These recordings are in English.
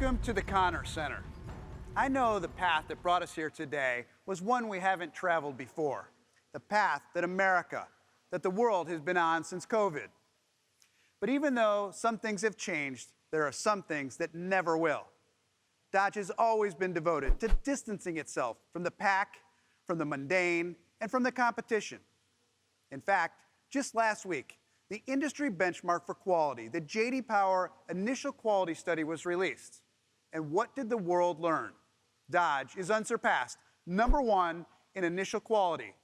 Welcome to the Connor Center. I know the path that brought us here today was one we haven't traveled before. The path that America, that the world has been on since COVID. But even though some things have changed, there are some things that never will. Dodge has always been devoted to distancing itself from the pack, from the mundane, and from the competition. In fact, just last week, the industry benchmark for quality, the J.D. Power Initial Quality Study, was released. And what did the world learn? Dodge is unsurpassed, #1 in initial quality.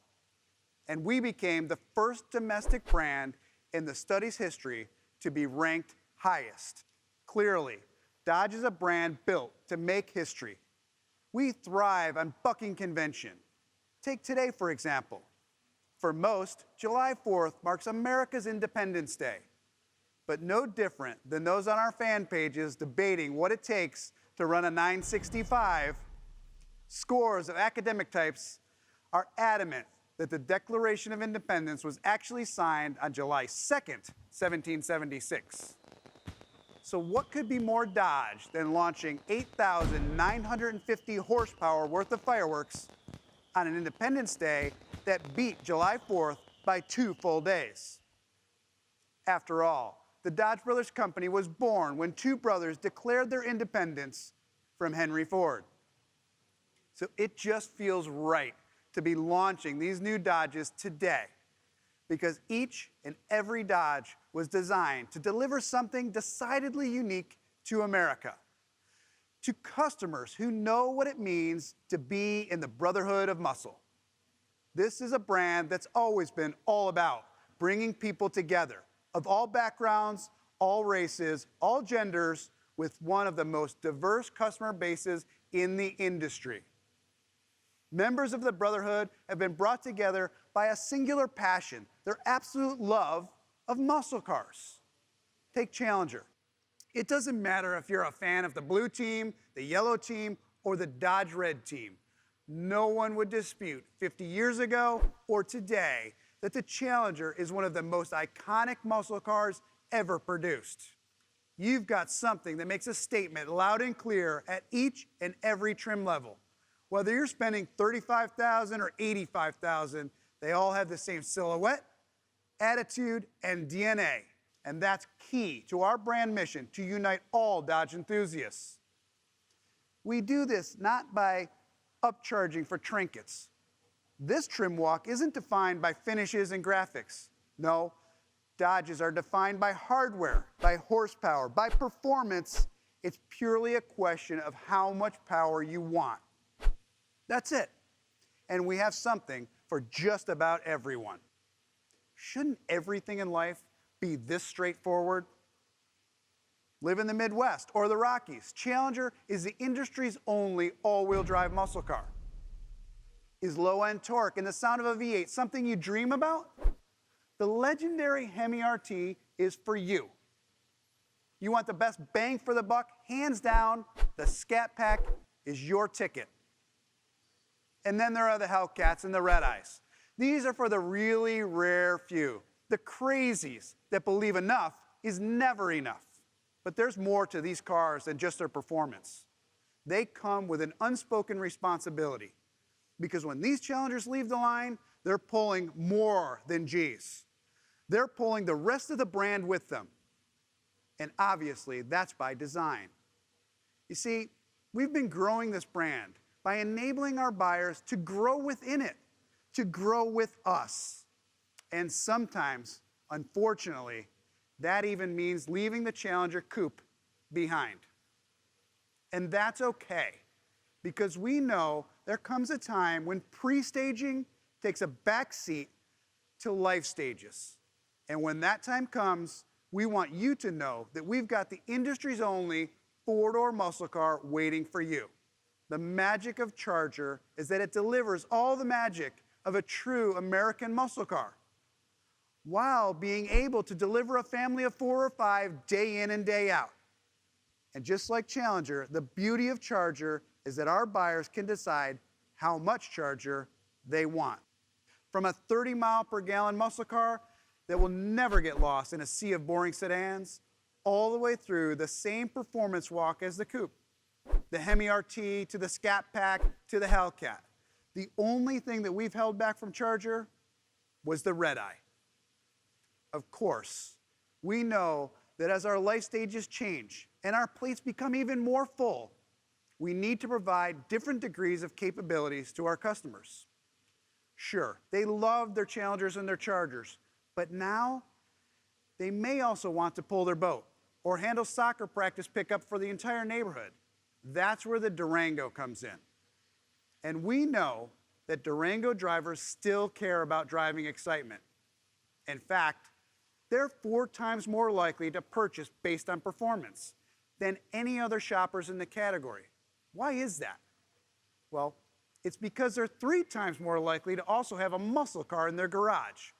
And we became the first domestic brand in the study's history to be ranked highest. Clearly, Dodge is a brand built to make history. We thrive on bucking convention. Take today, for example. For most, July 4th marks America's Independence Day. But no different than those on our fan pages debating what it takes to run a 965, scores of academic types are adamant that the Declaration of Independence was actually signed on July 2nd, 1776. So what could be more Dodge than launching 8,950 horsepower worth of fireworks on an Independence Day that beat July 4th by 2 full days? After all, the Dodge Brothers Company was born when two brothers declared their independence from Henry Ford. So it just feels right to be launching these new Dodges today, because each and every Dodge was designed to deliver something decidedly unique to America, to customers who know what it means to be in the brotherhood of muscle. This is a brand that's always been all about bringing people together of all backgrounds, all races, all genders, with one of the most diverse customer bases in the industry. Members of the Brotherhood have been brought together by a singular passion, their absolute love of muscle cars. Take Challenger. It doesn't matter if you're a fan of the blue team, the yellow team, or the Dodge red team. No one would dispute 50 years ago or today that the Challenger is one of the most iconic muscle cars ever produced. You've got something that makes a statement loud and clear at each and every trim level. Whether you're spending $35,000 or $85,000, they all have the same silhouette, attitude, and DNA. And that's key to our brand mission to unite all Dodge enthusiasts. We do this not by upcharging for trinkets. This trim walk isn't defined by finishes and graphics. No, Dodges are defined by hardware, by horsepower, by performance. It's purely a question of how much power you want. That's it. And we have something for just about everyone. Shouldn't everything in life be this straightforward? Live in the Midwest or the Rockies, Challenger is the industry's only all-wheel drive muscle car. Is low-end torque and the sound of a V8 something you dream about? The legendary Hemi RT is for you. You want the best bang for the buck? Hands down, the Scat Pack is your ticket. And then there are the Hellcats and the Red Eyes. These are for the really rare few, the crazies that believe enough is never enough. But there's more to these cars than just their performance. They come with an unspoken responsibility, because when these Challengers leave the line, they're pulling more than G's. They're pulling the rest of the brand with them. And obviously, that's by design. You see, we've been growing this brand by enabling our buyers to grow within it, to grow with us. And sometimes, unfortunately, that even means leaving the Challenger coupe behind. And that's okay, because we know there comes a time when pre-staging takes a back seat to life stages. And when that time comes, we want you to know that we've got the industry's only four-door muscle car waiting for you. The magic of Charger is that it delivers all the magic of a true American muscle car, while being able to deliver a family of 4 or 5 day in and day out. And just like Challenger, the beauty of Charger is that our buyers can decide how much Charger they want. From a 30-mile-per-gallon muscle car that will never get lost in a sea of boring sedans, all the way through the same performance walk as the coupe, The Hemi RT to the Scat Pack to the Hellcat. The only thing that we've held back from Charger was the red-eye. Of course, we know that as our life stages change and our plates become even more full, we need to provide different degrees of capabilities to our customers. Sure, they love their Challengers and their Chargers, but now they may also want to pull their boat or handle soccer practice pickup for the entire neighborhood. That's where the Durango comes in. And we know that Durango drivers still care about driving excitement. In fact, they're 4 times more likely to purchase based on performance than any other shoppers in the category. Why is that? Well, it's because they're 3 times more likely to also have a muscle car in their garage.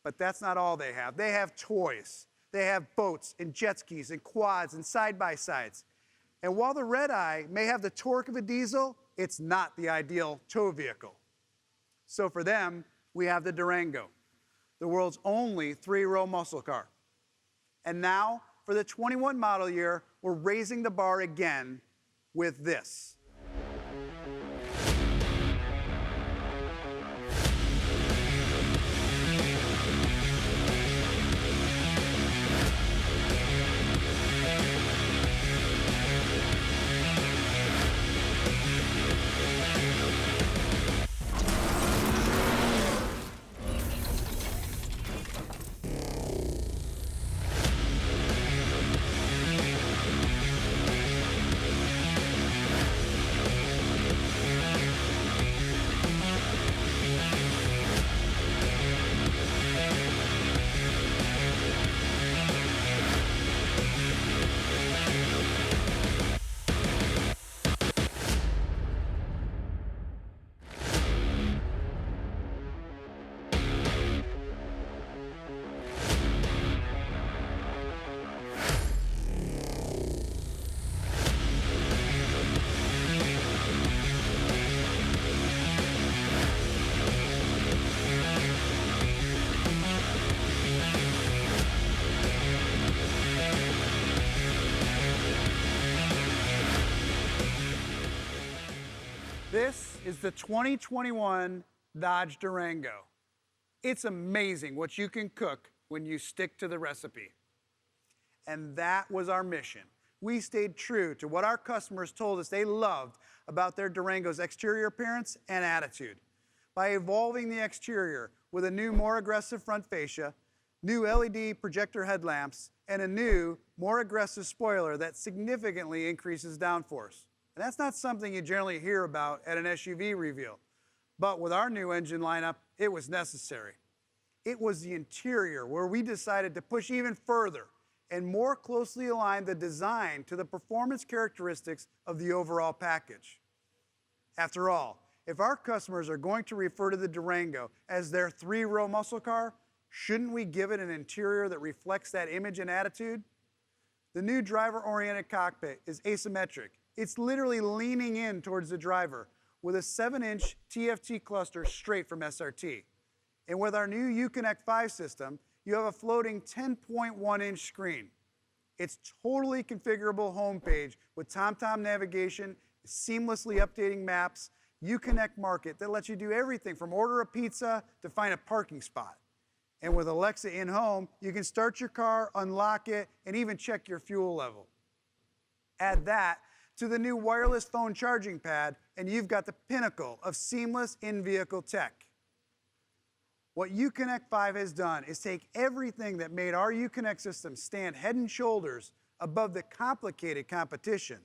But that's not all they have. They have toys. They have boats and jet skis and quads and side-by-sides. And while the red-eye may have the torque of a diesel, it's not the ideal tow vehicle. So for them, we have the Durango, the world's only 3-row muscle car. And now, for the 21 model year, we're raising the bar again with this. This is the 2021 Dodge Durango. It's amazing what you can cook when you stick to the recipe. And that was our mission. We stayed true to what our customers told us they loved about their Durango's exterior appearance and attitude by evolving the exterior with a new, more aggressive front fascia, new LED projector headlamps, and a new, more aggressive spoiler that significantly increases downforce. And that's not something you generally hear about at an SUV reveal. But with our new engine lineup, it was necessary. It was the interior where we decided to push even further and more closely align the design to the performance characteristics of the overall package. After all, if our customers are going to refer to the Durango as their 3-row muscle car, shouldn't we give it an interior that reflects that image and attitude? The new driver-oriented cockpit is asymmetric. It's literally leaning in towards the driver with a 7-inch TFT cluster straight from SRT. And with our new Uconnect 5 system, you have a floating 10.1-inch screen. It's totally configurable homepage with TomTom navigation, seamlessly updating maps, Uconnect Market that lets you do everything from order a pizza to find a parking spot. And with Alexa in-home, you can start your car, unlock it, and even check your fuel level. Add that to the new wireless phone charging pad, and you've got the pinnacle of seamless in-vehicle tech. What Uconnect 5 has done is take everything that made our Uconnect system stand head and shoulders above the complicated competition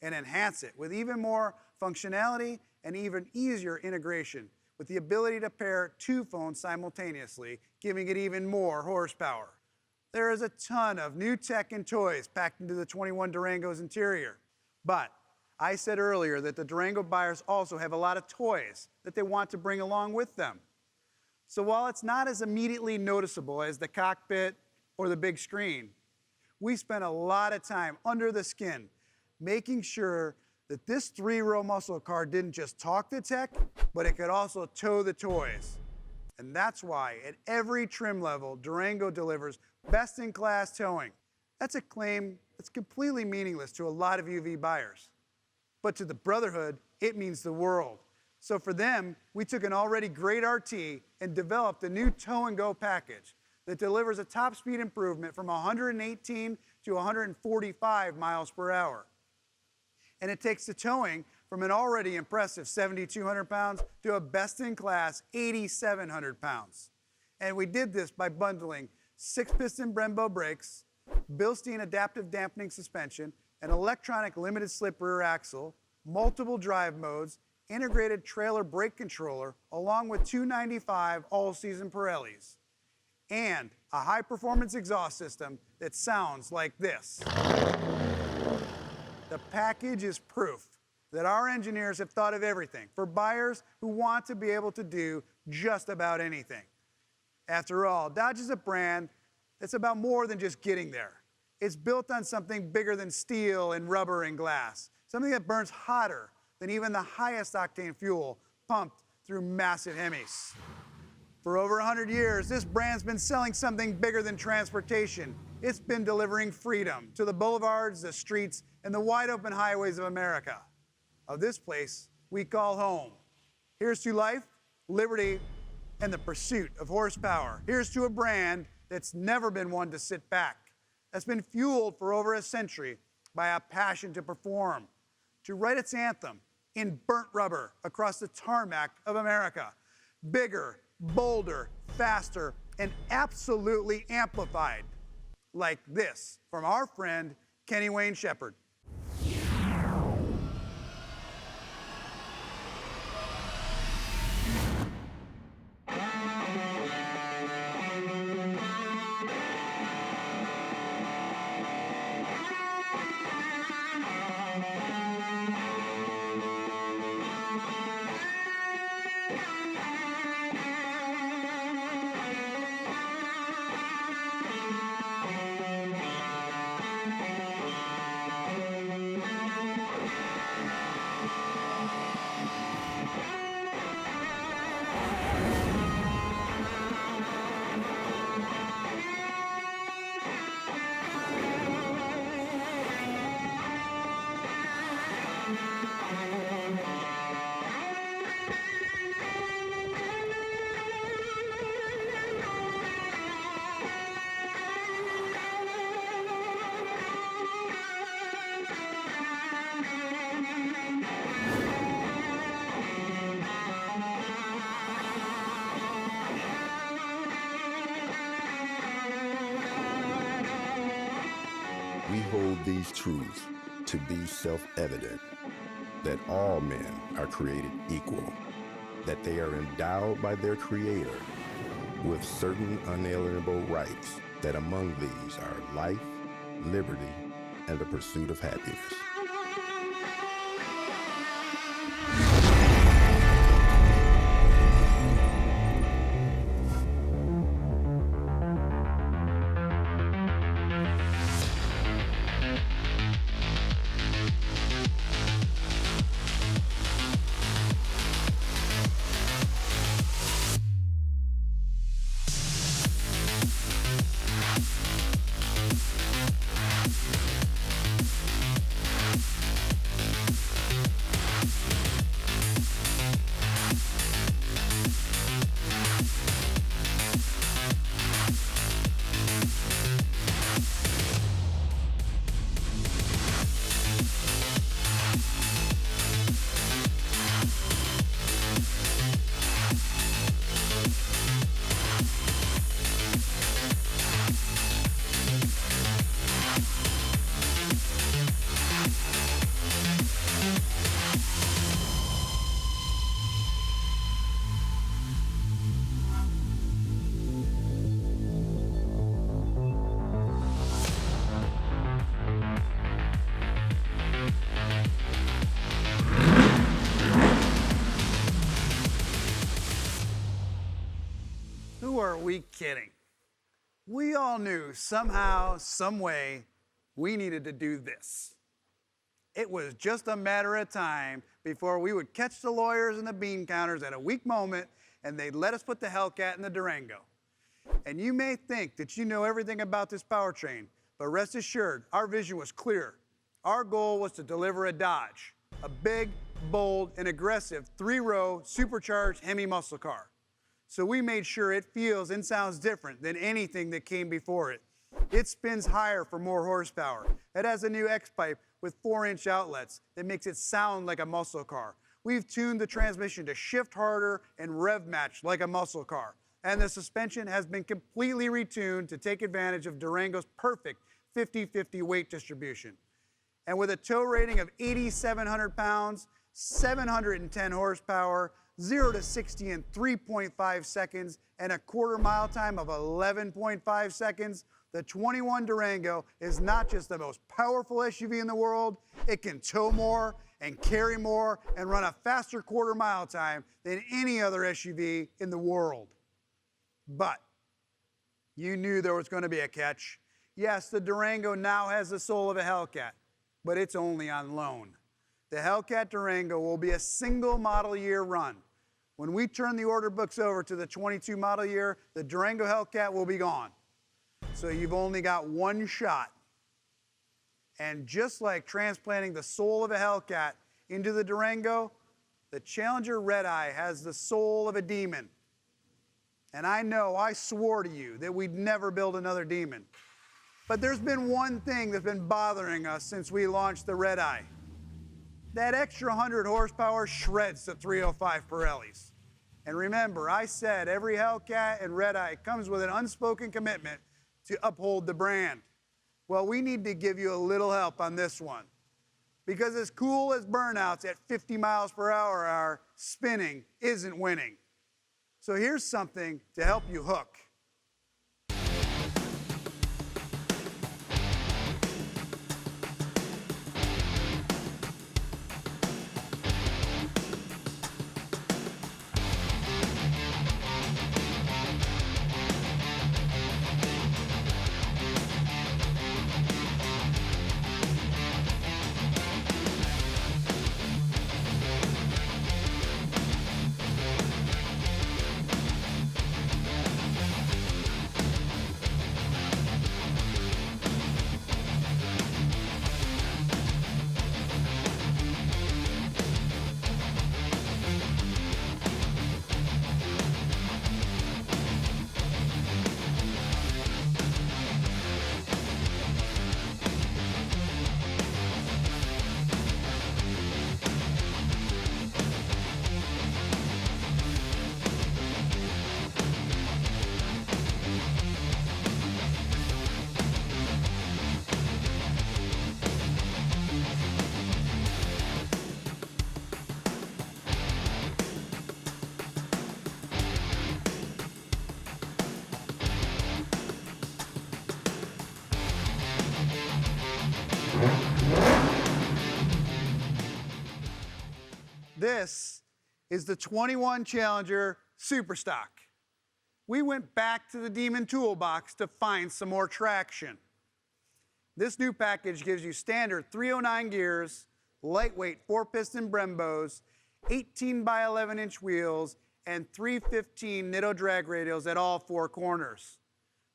and enhance it with even more functionality and even easier integration with the ability to pair 2 phones simultaneously, giving it even more horsepower. There is a ton of new tech and toys packed into the 21 Durango's interior. But I said earlier that the Durango buyers also have a lot of toys that they want to bring along with them. So while it's not as immediately noticeable as the cockpit or the big screen, we spent a lot of time under the skin making sure that this 3-row muscle car didn't just talk the tech, but it could also tow the toys. And that's why at every trim level, Durango delivers best-in-class towing. That's a claim that's completely meaningless to a lot of UV buyers. but to the Brotherhood, it means the world. So for them, we took an already great RT and developed a new tow and go package that delivers a top speed improvement from 118 to 145 miles per hour. And it takes the towing from an already impressive 7,200 pounds to a best-in-class 8,700 pounds. And we did this by bundling 6-piston Brembo brakes, Bilstein adaptive dampening suspension, an electronic limited slip rear axle, multiple drive modes, integrated trailer brake controller, along with 295 all-season Pirellis, and a high-performance exhaust system that sounds like this. The package is proof that our engineers have thought of everything for buyers who want to be able to do just about anything. After all, Dodge is a brand that's about more than just getting there. It's built on something bigger than steel and rubber and glass, something that burns hotter than even the highest octane fuel pumped through massive Hemis. For over 100 years, this brand's been selling something bigger than transportation. It's been delivering freedom to the boulevards, the streets, and the wide open highways of America. Of this place we call home. Here's to life, liberty, and the pursuit of horsepower. Here's to a brand that's never been one to sit back, that's been fueled for over a century by a passion to perform, to write its anthem in burnt rubber across the tarmac of America. Bigger, bolder, faster, and absolutely amplified. Like this from our friend, Kenny Wayne Shepherd. We hold these truths to be self-evident, that all men are created equal, that they are endowed by their Creator with certain unalienable rights, that among these are life, liberty, and the pursuit of happiness. Who are we kidding? We all knew somehow, some way, we needed to do this. It was just a matter of time before we would catch the lawyers and the bean counters at a weak moment and they'd let us put the Hellcat in the Durango. And you may think that you know everything about this powertrain, but rest assured, our vision was clear. Our goal was to deliver a Dodge a big, bold, and aggressive three-row supercharged Hemi muscle car. So we made sure it feels and sounds different than anything that came before it. It spins higher for more horsepower. It has a new X-pipe with 4-inch outlets that makes it sound like a muscle car. We've tuned the transmission to shift harder and rev match like a muscle car. And the suspension has been completely retuned to take advantage of Durango's perfect 50-50 weight distribution. And with a tow rating of 8,700 pounds, 710 horsepower, 0 to 60 in 3.5 seconds, and a quarter-mile time of 11.5 seconds, the 21 Durango is not just the most powerful SUV in the world, it can tow more and carry more and run a faster quarter-mile time than any other SUV in the world. But you knew there was going to be a catch. Yes, the Durango now has the soul of a Hellcat, but it's only on loan. The Hellcat Durango will be a single model year run. When we turn the order books over to the 22 model year, the Durango Hellcat will be gone. So you've only got one shot. And just like transplanting the soul of a Hellcat into the Durango, the Challenger Redeye has the soul of a Demon. And I know I swore to you that we'd never build another Demon. But there's been one thing that's been bothering us since we launched the Redeye. That extra 100 horsepower shreds the 305 Pirellis. And remember, I said every Hellcat and Redeye comes with an unspoken commitment to uphold the brand. Well, we need to give you a little help on this one. Because as cool as burnouts at 50 miles per hour are, spinning isn't winning. So here's something to help you hook. This is the 21 Challenger Superstock. We went back to the Demon toolbox to find some more traction. This new package gives you standard 309 gears, lightweight 4-piston Brembos, 18 by 11-inch wheels, and 315 Nitto drag radials at all 4 corners.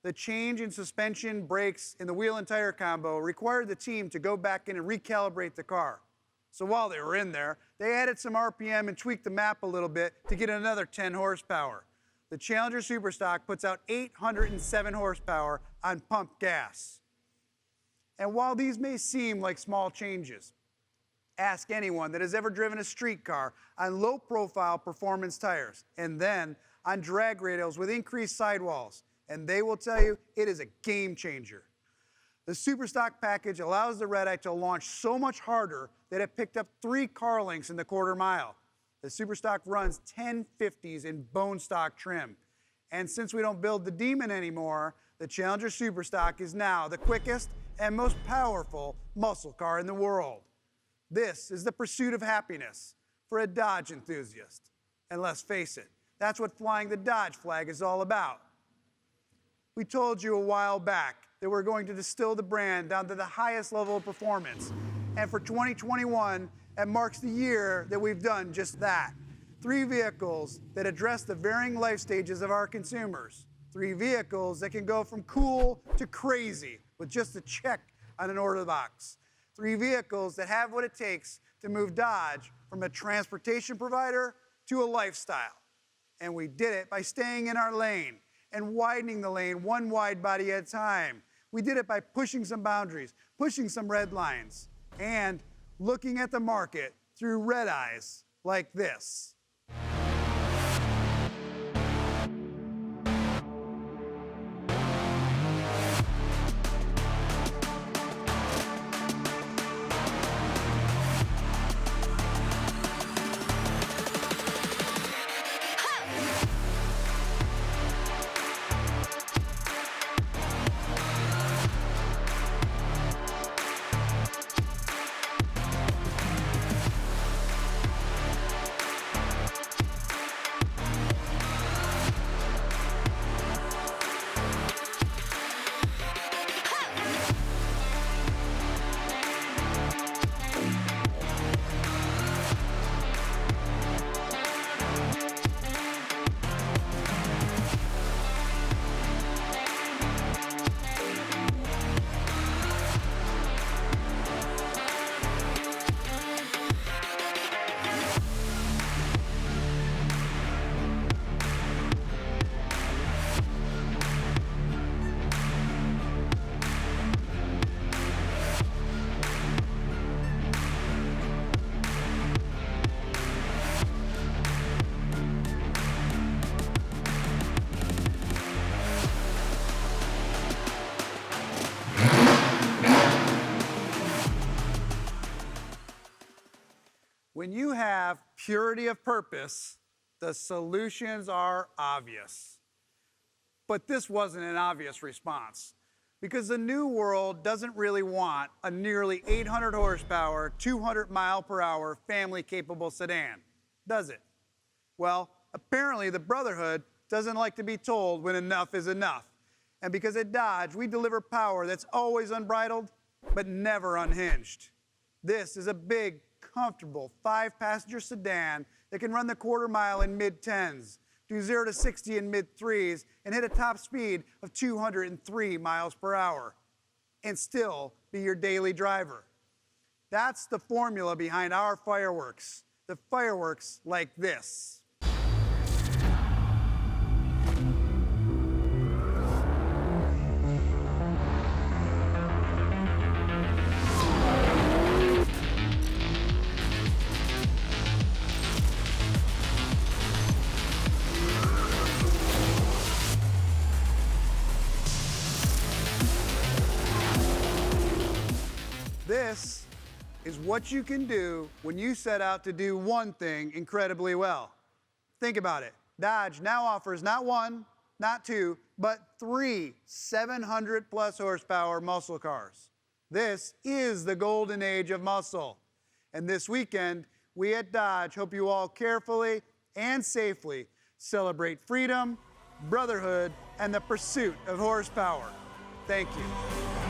The change in suspension, brakes, and the wheel and tire combo required the team to go back in and recalibrate the car. So while they were in there, they added some RPM and tweaked the map a little bit to get another 10 horsepower. The Challenger Superstock puts out 807 horsepower on pumped gas. And while these may seem like small changes, ask anyone that has ever driven a street car on low-profile performance tires and then on drag radials with increased sidewalls, and they will tell you it is a game changer. The Superstock package allows the Redeye to launch so much harder that it picked up 3 car lengths in the quarter mile. The Superstock runs 1050s in bone stock trim. And since we don't build the Demon anymore, the Challenger Superstock is now the quickest and most powerful muscle car in the world. This is the pursuit of happiness for a Dodge enthusiast. And let's face it, that's what flying the Dodge flag is all about. We told you a while back that we're going to distill the brand down to the highest level of performance. And for 2021, that marks the year that we've done just that. 3 vehicles that address the varying life stages of our consumers. 3 vehicles that can go from cool to crazy with just a check on an order box. 3 vehicles that have what it takes to move Dodge from a transportation provider to a lifestyle. And we did it by staying in our lane and widening the lane one wide body at a time. We did it by pushing some boundaries, pushing some red lines, and looking at the market through red eyes like this. When you have purity of purpose, the solutions are obvious. But this wasn't an obvious response, because the new world doesn't really want a nearly 800 horsepower, 200 mile per hour family-capable sedan, does it? Well, apparently the Brotherhood doesn't like to be told when enough is enough. And because at Dodge, we deliver power that's always unbridled, but never unhinged. This is a big, comfortable 5-passenger sedan that can run the quarter mile in mid-10s, do 0 to 60 in mid-3s, and hit a top speed of 203 miles per hour, and still be your daily driver. That's the formula behind our fireworks. The fireworks like this. This is what you can do when you set out to do one thing incredibly well. Think about it. Dodge now offers not one, not two, but 3 700-plus horsepower muscle cars. This is the golden age of muscle. And this weekend, we at Dodge hope you all carefully and safely celebrate freedom, brotherhood, and the pursuit of horsepower. Thank you.